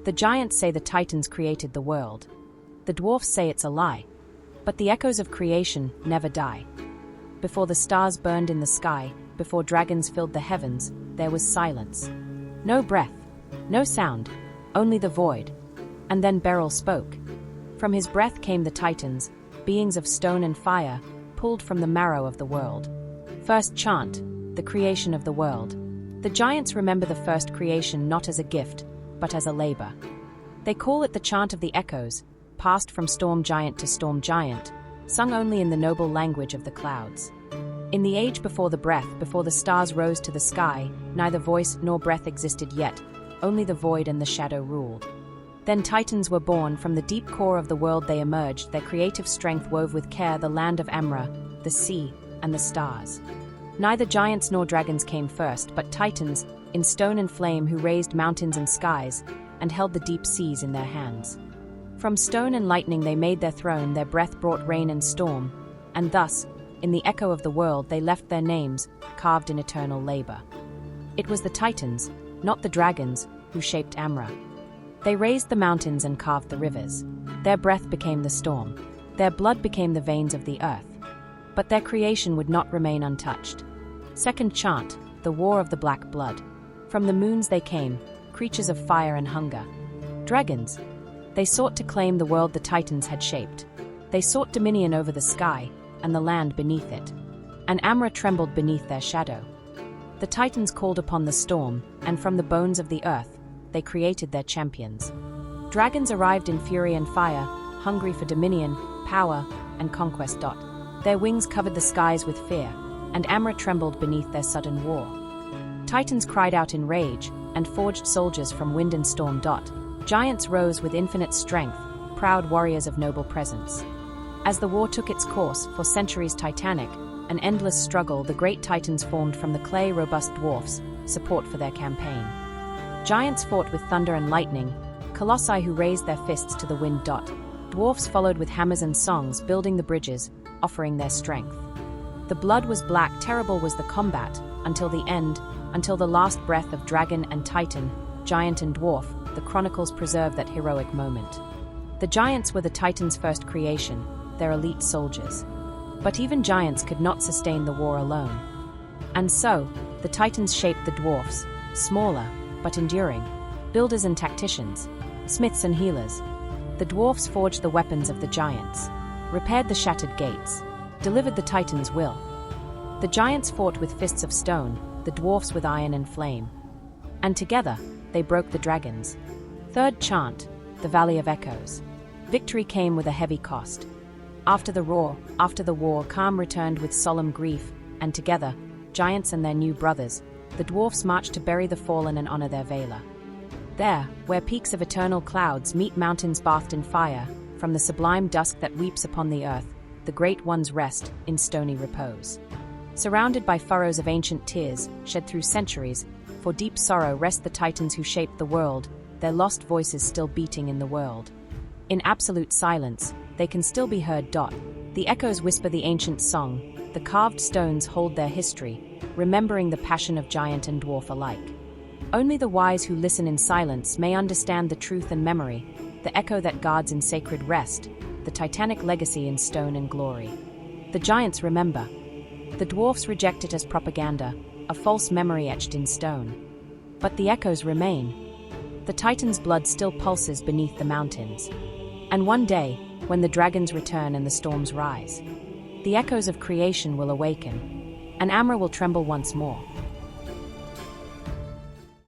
The giants say the titans created the world. The dwarfs say it's a lie. But the echoes of creation never die. Before the stars burned in the sky, before dragons filled the heavens, there was silence. No breath, no sound, only the void. And then Beral spoke. From his breath came the titans, beings of stone and fire, pulled from the marrow of the world. First Chant, the creation of the world. The giants remember the first creation not as a gift, but as a labor. They call it the chant of the echoes, passed from storm giant to storm giant, sung only in the noble language of the clouds. In the age before the breath, before the stars rose to the sky, neither voice nor breath existed yet, only the void and the shadow ruled. Then titans were born, from the deep core of the world they emerged, their creative strength wove with care the land of Amra, the sea, and the stars. Neither giants nor dragons came first, but titans, in stone and flame, who raised mountains and skies, and held the deep seas in their hands. From stone and lightning they made their throne, their breath brought rain and storm, and thus, in the echo of the world, they left their names, carved in eternal labor. It was the titans, not the dragons, who shaped Amra. They raised the mountains and carved the rivers. Their breath became the storm. Their blood became the veins of the earth. But their creation would not remain untouched. Second Chant, the war of the black blood. From the moons they came, creatures of fire and hunger. Dragons. They sought to claim the world the titans had shaped. They sought dominion over the sky, and the land beneath it. And Amra trembled beneath their shadow. The titans called upon the storm, and from the bones of the earth, they created their champions. Dragons arrived in fury and fire, hungry for dominion, power, and conquest. Their wings covered the skies with fear, and Amra trembled beneath their sudden war. Titans cried out in rage, and forged soldiers from wind and storm. Giants rose with infinite strength, proud warriors of noble presence. As the war took its course, for centuries titanic, an endless struggle, the great titans formed from the clay robust dwarfs, support for their campaign. Giants fought with thunder and lightning, colossi who raised their fists to the wind. Dwarfs followed with hammers and songs, building the bridges, offering their strength. The blood was black, terrible was the combat, until the end, until the last breath of dragon and titan, giant and dwarf. The chronicles preserve that heroic moment. The giants were the titans' first creation, their elite soldiers. But even giants could not sustain the war alone. And so, the titans shaped the dwarfs, smaller, but enduring, builders and tacticians, smiths and healers. The dwarfs forged the weapons of the giants, repaired the shattered gates, delivered the titans' will. The giants fought with fists of stone, the dwarfs with iron and flame. And together, they broke the dragons. Third Chant, the Valley of Echoes. Victory came with a heavy cost. After the war, calm returned with solemn grief, and together, giants and their new brothers, the dwarfs marched to bury the fallen and honor their valor. There, where peaks of eternal clouds meet mountains bathed in fire, from the sublime dusk that weeps upon the earth, the great ones rest in stony repose. Surrounded by furrows of ancient tears, shed through centuries, for deep sorrow rest the titans who shaped the world, their lost voices still beating in the world. In absolute silence, they can still be heard. The echoes whisper the ancient song, the carved stones hold their history, remembering the passion of giant and dwarf alike. Only the wise who listen in silence may understand the truth and memory, the echo that guards in sacred rest, the titanic legacy in stone and glory. The giants remember. The dwarfs reject it as propaganda, a false memory etched in stone. But the echoes remain. The titan's blood still pulses beneath the mountains. And one day, when the dragons return and the storms rise, the echoes of creation will awaken, and Amra will tremble once more.